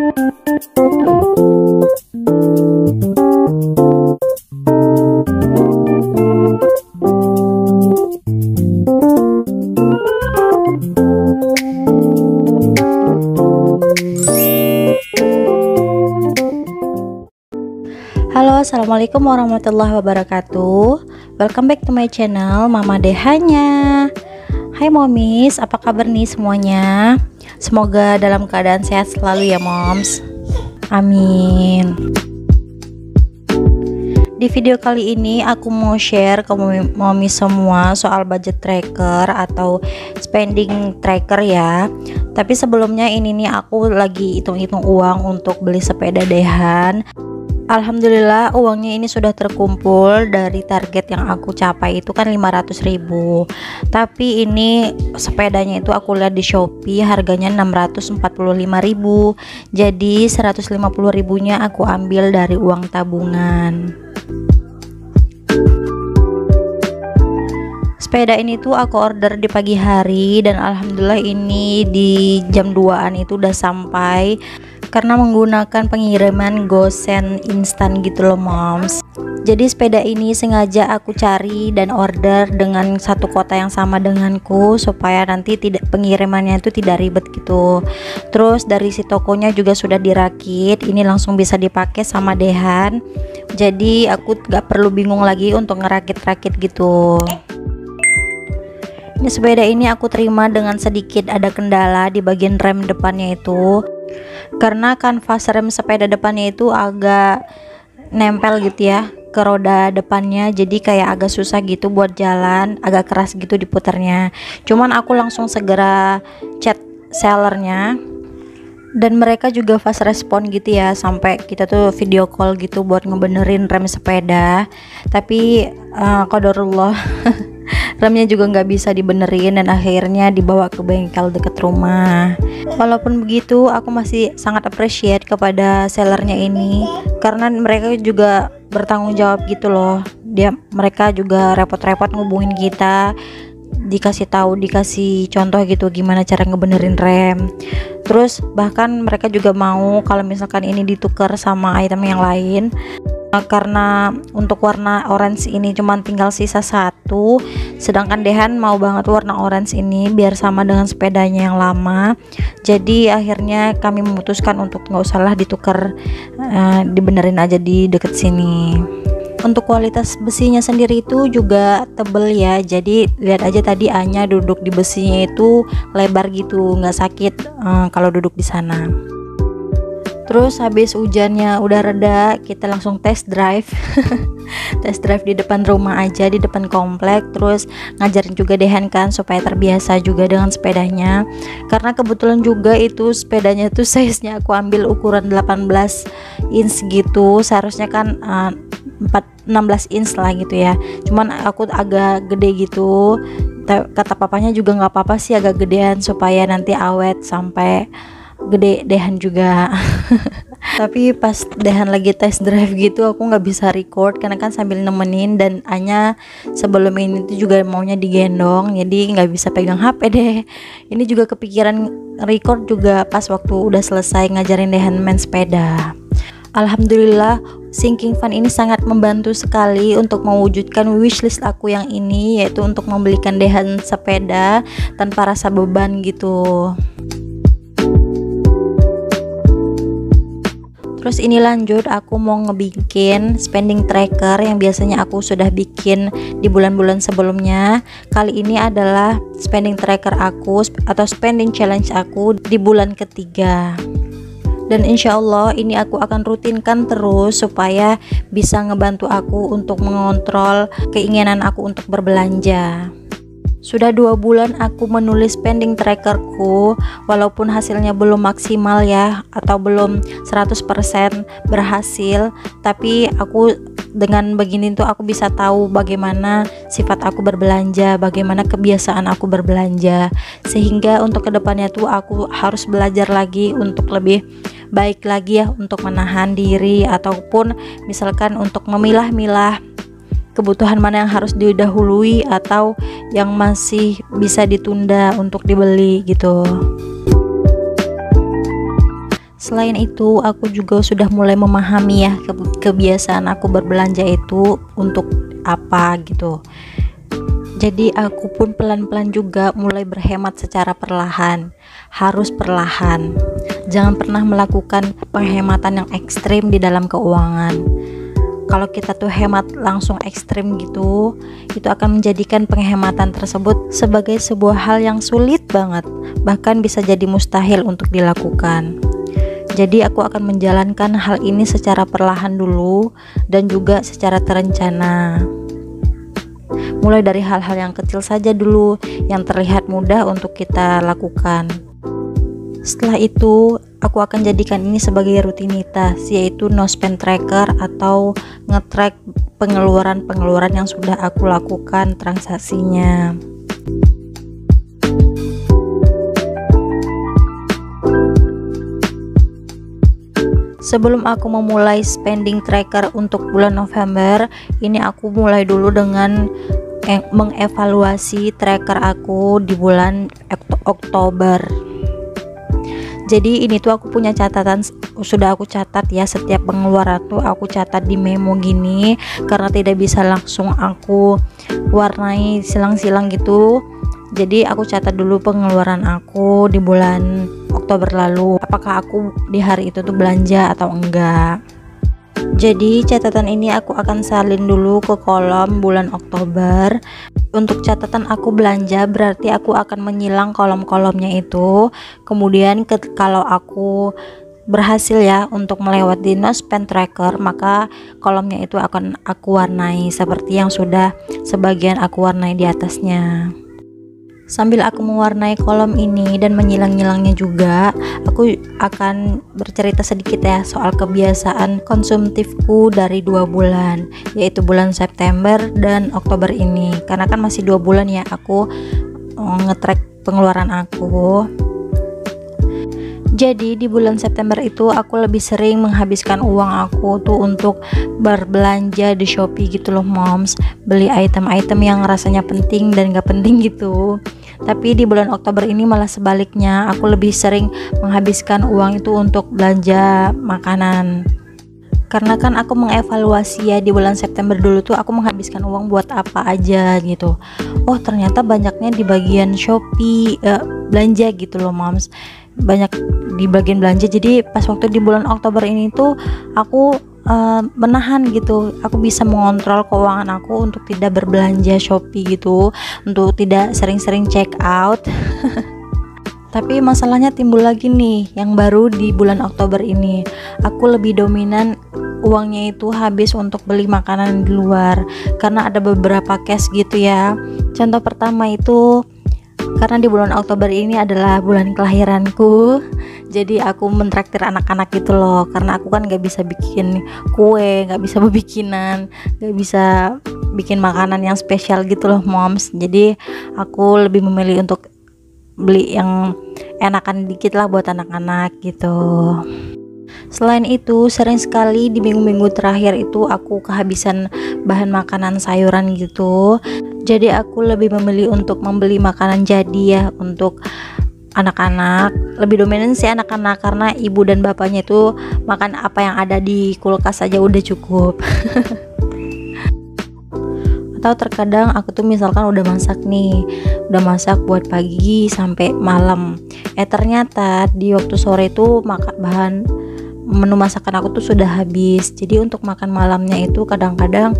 Halo, assalamualaikum warahmatullahi wabarakatuh. Welcome back to my channel Mama Dehanya. Hai momis, apa kabar nih semuanya? Semoga dalam keadaan sehat selalu ya moms. Amin. Di video kali ini aku mau share ke momis semua soal budget tracker atau spending tracker ya. Tapi sebelumnya ini nih aku lagi hitung-hitung uang untuk beli sepeda Dehan. Alhamdulillah uangnya ini sudah terkumpul. Dari target yang aku capai itu kan 500.000. Tapi ini sepedanya itu aku lihat di Shopee harganya 645.000. Jadi 150.000 nya aku ambil dari uang tabungan. Sepeda ini tuh aku order di pagi hari dan alhamdulillah ini di jam 2-an itu udah sampai karena menggunakan pengiriman GoSend instan gitu loh moms. Jadi sepeda ini sengaja aku cari dan order dengan satu kota yang sama denganku supaya nanti pengirimannya itu tidak ribet gitu. Terus dari si tokonya juga sudah dirakit, ini langsung bisa dipakai sama Dehan. Jadi aku gak perlu bingung lagi untuk ngerakit-rakit gitu. Ini sepeda ini aku terima dengan sedikit ada kendala di bagian rem depannya itu. Karena kanvas rem sepeda depannya itu agak nempel gitu ya ke roda depannya, jadi kayak agak susah gitu buat jalan, agak keras gitu diputarnya. Cuman aku langsung segera chat sellernya dan mereka juga fast respon gitu ya, sampai kita tuh video call gitu buat ngebenerin rem sepeda. Tapi qadarullah remnya juga nggak bisa dibenerin dan akhirnya dibawa ke bengkel deket rumah. Walaupun begitu aku masih sangat appreciate kepada sellernya ini karena mereka juga bertanggung jawab gitu loh. Mereka juga repot-repot ngubungin kita, dikasih tahu, dikasih contoh gitu gimana cara ngebenerin rem. Terus bahkan mereka juga mau kalau misalkan ini ditukar sama item yang lain. Karena untuk warna orange ini cuma tinggal sisa satu, sedangkan Dehan mau banget warna orange ini biar sama dengan sepedanya yang lama. Jadi akhirnya kami memutuskan untuk nggak usahlah ditukar, dibenerin aja di deket sini. Untuk kualitas besinya sendiri itu juga tebel ya, jadi lihat aja tadi Anya duduk di besinya itu lebar gitu, nggak sakit kalau duduk di sana. Terus habis hujannya udah reda, kita langsung test drive. Test drive di depan rumah aja, di depan komplek. Terus ngajarin juga Dehan kan supaya terbiasa juga dengan sepedanya. Karena kebetulan juga itu sepedanya tuh size-nya aku ambil ukuran 18 inch gitu. Seharusnya kan 16 inch lah gitu ya. Cuman aku agak gede gitu. Kata papanya juga nggak apa-apa sih agak gedean supaya nanti awet sampai gede Dehan juga. Tapi pas Dehan lagi test drive gitu aku nggak bisa record karena kan sambil nemenin, dan Anya sebelum ini tuh juga maunya digendong jadi nggak bisa pegang HP deh. Ini juga kepikiran record juga pas waktu udah selesai ngajarin Dehan main sepeda. Alhamdulillah Sinking Fund ini sangat membantu sekali untuk mewujudkan wishlist aku yang ini, yaitu untuk membelikan Dehan sepeda tanpa rasa beban gitu. Terus ini lanjut aku mau ngebikin spending tracker yang biasanya aku sudah bikin di bulan-bulan sebelumnya. Kali ini adalah spending tracker aku atau spending challenge aku di bulan ketiga. Dan insya Allah ini aku akan rutinkan terus supaya bisa ngebantu aku untuk mengontrol keinginan aku untuk berbelanja. Sudah 2 bulan aku menulis spending trackerku, walaupun hasilnya belum maksimal ya, atau belum 100% berhasil, tapi aku dengan begini tuh aku bisa tahu bagaimana sifat aku berbelanja, bagaimana kebiasaan aku berbelanja, sehingga untuk kedepannya tuh aku harus belajar lagi untuk lebih baik lagi ya, untuk menahan diri ataupun misalkan untuk memilah-milah kebutuhan mana yang harus didahului atau yang masih bisa ditunda untuk dibeli gitu. Selain itu, aku juga sudah mulai memahami ya kebiasaan aku berbelanja itu untuk apa gitu. Jadi aku pun pelan-pelan juga mulai berhemat secara perlahan. Harus perlahan. Jangan pernah melakukan penghematan yang ekstrim di dalam keuangan. Kalau kita tuh hemat langsung ekstrim gitu, itu akan menjadikan penghematan tersebut sebagai sebuah hal yang sulit banget, bahkan bisa jadi mustahil untuk dilakukan. Jadi aku akan menjalankan hal ini secara perlahan dulu dan juga secara terencana. Mulai dari hal-hal yang kecil saja dulu, yang terlihat mudah untuk kita lakukan. Setelah itu, aku akan jadikan ini sebagai rutinitas, yaitu no spend tracker atau nge-track pengeluaran-pengeluaran yang sudah aku lakukan transaksinya. Sebelum aku memulai spending tracker untuk bulan November, ini aku mulai dulu dengan mengevaluasi tracker aku di bulan Oktober. Jadi ini tuh aku punya catatan, sudah aku catat ya, setiap pengeluaran tuh aku catat di memo gini, karena tidak bisa langsung aku warnai silang-silang gitu. Jadi aku catat dulu pengeluaran aku di bulan Oktober lalu, apakah aku di hari itu tuh belanja atau enggak. Jadi catatan ini aku akan salin dulu ke kolom bulan Oktober. Untuk catatan aku belanja berarti aku akan menyilang kolom-kolomnya itu. Kemudian kalau aku berhasil ya untuk melewati no spend tracker, maka kolomnya itu akan aku warnai seperti yang sudah sebagian aku warnai di atasnya. Sambil aku mewarnai kolom ini dan menyilang-nyilangnya juga, aku akan bercerita sedikit ya soal kebiasaan konsumtifku dari 2 bulan, yaitu bulan September dan Oktober ini. Karena kan masih 2 bulan ya aku nge-track pengeluaran aku. Jadi di bulan September itu aku lebih sering menghabiskan uang aku tuh untuk berbelanja di Shopee gitu loh moms, beli item-item yang rasanya penting dan gak penting gitu. Tapi di bulan Oktober ini malah sebaliknya, aku lebih sering menghabiskan uang itu untuk belanja makanan. Karena kan aku mengevaluasi ya di bulan September dulu tuh aku menghabiskan uang buat apa aja gitu. Oh ternyata banyaknya di bagian Shopee, belanja gitu loh moms, banyak di bagian belanja. Jadi pas waktu di bulan Oktober ini tuh aku menahan gitu, aku bisa mengontrol keuangan aku untuk tidak berbelanja Shopee gitu, untuk tidak sering-sering check out. Tapi masalahnya timbul lagi nih yang baru di bulan Oktober ini, aku lebih dominan uangnya itu habis untuk beli makanan di luar, karena ada beberapa case gitu ya. Contoh pertama itu karena di bulan Oktober ini adalah bulan kelahiranku, jadi aku mentraktir anak-anak gitu loh. Karena aku kan gak bisa bikin kue, gak bisa bikinan, gak bisa bikin makanan yang spesial gitu loh moms. Jadi aku lebih memilih untuk beli yang enakan dikit lah buat anak-anak gitu. Selain itu, sering sekali di minggu-minggu terakhir itu aku kehabisan bahan makanan sayuran gitu. Jadi aku lebih memilih untuk membeli makanan jadi ya untuk anak-anak. Lebih dominan sih anak-anak, karena ibu dan bapaknya itu makan apa yang ada di kulkas saja udah cukup. Atau terkadang aku tuh misalkan udah masak masak buat pagi sampai malam, ternyata di waktu sore itu bahan menu masakan aku tuh sudah habis. Jadi untuk makan malamnya itu kadang-kadang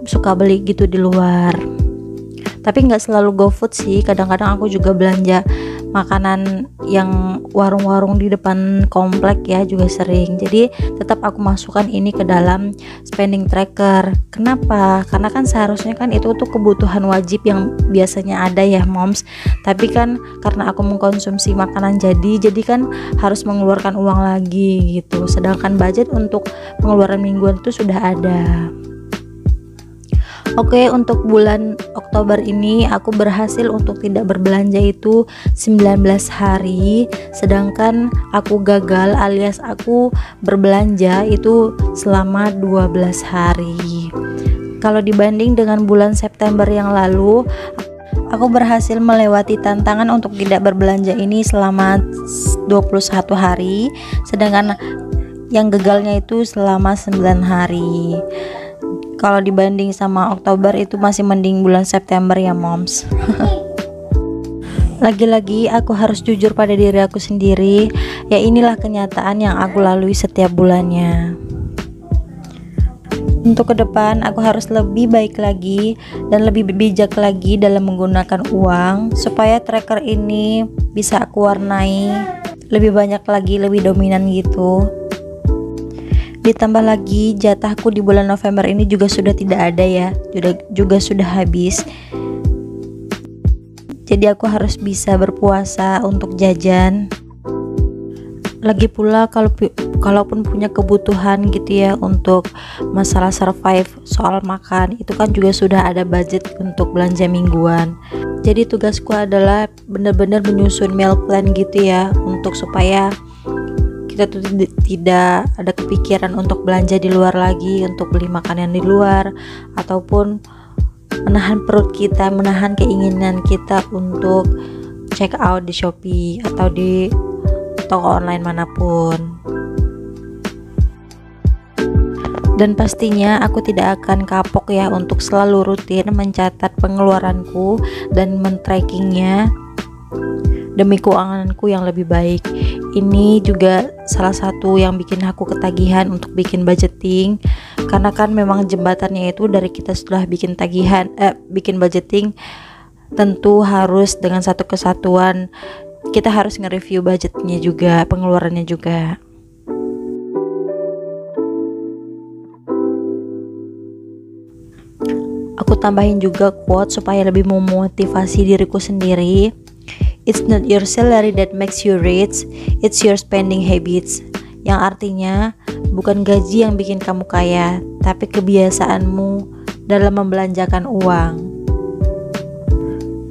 suka beli gitu di luar. Tapi nggak selalu GoFood sih, kadang-kadang aku juga belanja makanan yang warung-warung di depan komplek ya, juga sering. Jadi tetap aku masukkan ini ke dalam spending tracker. Kenapa? Karena kan seharusnya kan itu tuh kebutuhan wajib yang biasanya ada ya moms. Tapi kan karena aku mengkonsumsi makanan jadi kan harus mengeluarkan uang lagi gitu. Sedangkan budget untuk pengeluaran mingguan itu sudah ada. Oke, untuk bulan Oktober ini aku berhasil untuk tidak berbelanja itu 19 hari, sedangkan aku gagal alias aku berbelanja itu selama 12 hari. Kalau dibanding dengan bulan September yang lalu, Aku berhasil melewati tantangan untuk tidak berbelanja ini selama 21 hari, sedangkan yang gagalnya itu selama 9 hari. Kalau dibanding sama Oktober itu masih mending bulan September ya moms. Lagi-lagi aku harus jujur pada diri aku sendiri, ya inilah kenyataan yang aku lalui setiap bulannya. Untuk ke depan aku harus lebih baik lagi dan lebih bijak lagi dalam menggunakan uang supaya tracker ini bisa aku warnai lebih banyak lagi, lebih dominan gitu. Ditambah lagi jatahku di bulan November ini juga sudah tidak ada ya, juga sudah habis. Jadi aku harus bisa berpuasa untuk jajan. Lagi pula kalaupun punya kebutuhan gitu ya untuk masalah survive soal makan, itu kan juga sudah ada budget untuk belanja mingguan. Jadi tugasku adalah benar-benar menyusun meal plan gitu ya, untuk supaya kita tuh tidak ada kepikiran untuk belanja di luar lagi, untuk beli makanan di luar, ataupun menahan perut kita, menahan keinginan kita untuk check out di Shopee atau di toko online manapun. Dan pastinya aku tidak akan kapok ya untuk selalu rutin mencatat pengeluaranku dan men-trackingnya demi keuanganku yang lebih baik. Ini juga salah satu yang bikin aku ketagihan untuk bikin budgeting, karena kan memang jembatannya itu dari kita sudah bikin budgeting, tentu harus dengan satu kesatuan. Kita harus nge-review budgetnya juga, pengeluarannya juga. Aku tambahin juga quote supaya lebih memotivasi diriku sendiri. It's not your salary that makes you rich, it's your spending habits. Yang artinya, bukan gaji yang bikin kamu kaya, tapi kebiasaanmu dalam membelanjakan uang.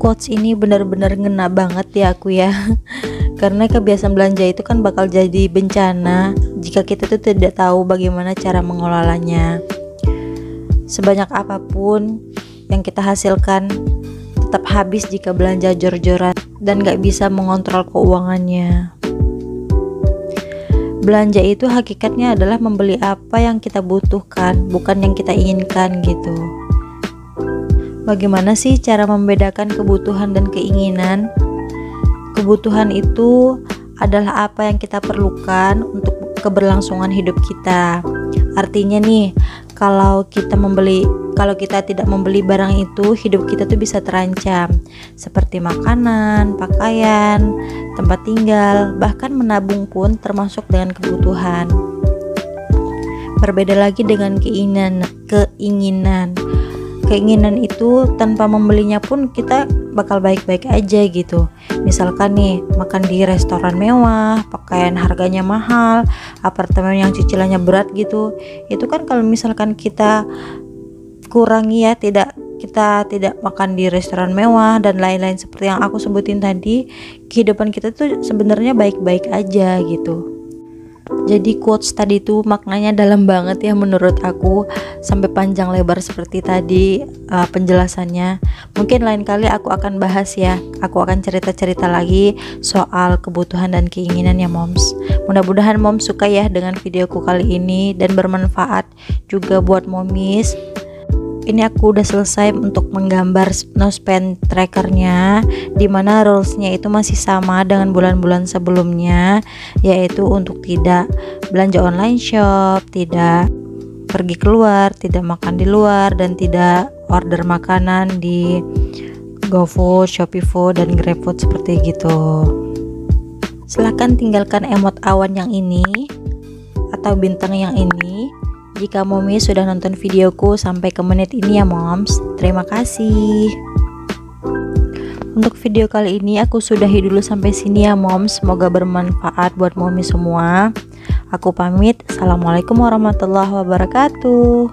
Quotes ini benar-benar ngena banget ya aku ya. Karena kebiasaan belanja itu kan bakal jadi bencana jika kita tuh tidak tahu bagaimana cara mengelolanya. Sebanyak apapun yang kita hasilkan tetap habis jika belanja jor-joran dan gak bisa mengontrol keuangannya. Belanja itu hakikatnya adalah membeli apa yang kita butuhkan, bukan yang kita inginkan gitu. Bagaimana sih cara membedakan kebutuhan dan keinginan? Kebutuhan itu adalah apa yang kita perlukan untuk keberlangsungan hidup kita. Artinya nih, kalau kita tidak membeli barang itu, hidup kita tuh bisa terancam, seperti makanan, pakaian, tempat tinggal, bahkan menabung pun termasuk dengan kebutuhan. Berbeda lagi dengan keinginan. Keinginan itu tanpa membelinya pun kita bakal baik-baik aja gitu. Misalkan nih, makan di restoran mewah, pakaian harganya mahal, apartemen yang cicilannya berat gitu. Itu kan kalau misalkan kita kurangi ya, kita tidak makan di restoran mewah dan lain-lain seperti yang aku sebutin tadi, kehidupan kita tuh sebenarnya baik-baik aja gitu. Jadi quotes tadi tuh maknanya dalam banget ya menurut aku, sampai panjang lebar seperti tadi penjelasannya. Mungkin lain kali aku akan bahas ya, aku akan cerita-cerita lagi soal kebutuhan dan keinginan ya moms. Mudah-mudahan moms suka ya dengan videoku kali ini dan bermanfaat juga buat momis. Ini aku udah selesai untuk menggambar no spend trackernya, dimana rulesnya itu masih sama dengan bulan-bulan sebelumnya, yaitu untuk tidak belanja online shop, tidak pergi keluar, tidak makan di luar, dan tidak order makanan di GoFood, ShopeeFood, dan GrabFood seperti gitu. Silahkan tinggalkan emot awan yang ini atau bintang yang ini jika momi sudah nonton videoku sampai ke menit ini ya moms. Terima kasih. Untuk video kali ini aku sudahi dulu sampai sini ya moms. Semoga bermanfaat buat momi semua. Aku pamit. Assalamualaikum warahmatullahi wabarakatuh.